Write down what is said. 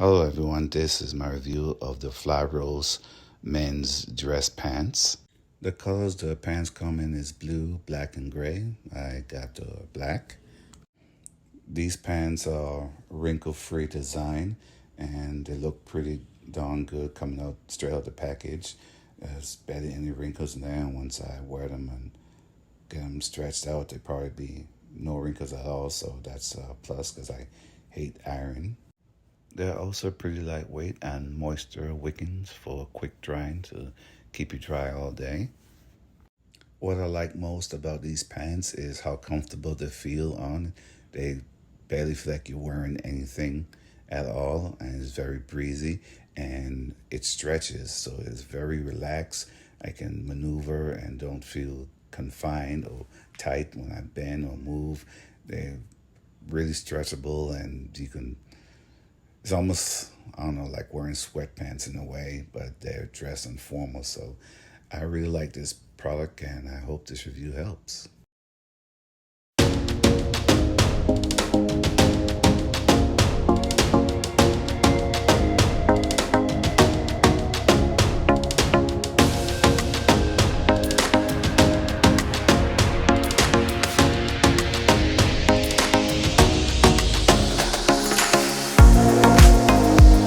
Hello everyone, this is my review of the Fly Rose men's dress pants. The colors the pants come in is blue, black, and gray. I got the black. These pants are wrinkle-free design and they look pretty darn good coming out straight out the package. There's barely any wrinkles in there, and once I wear them and get them stretched out, they probably be no wrinkles at all, so that's a plus because I hate iron. They're also pretty lightweight and moisture wicking for quick drying to keep you dry all day. What I like most about these pants is how comfortable they feel on. They barely feel like you're wearing anything at all, and it's very breezy and it stretches, so it's very relaxed. I can maneuver and don't feel confined or tight when I bend or move. They're really stretchable, and you can it's almost, I don't know, like wearing sweatpants in a way, but they're dressed and formal. So I really like this product, and I hope this review helps.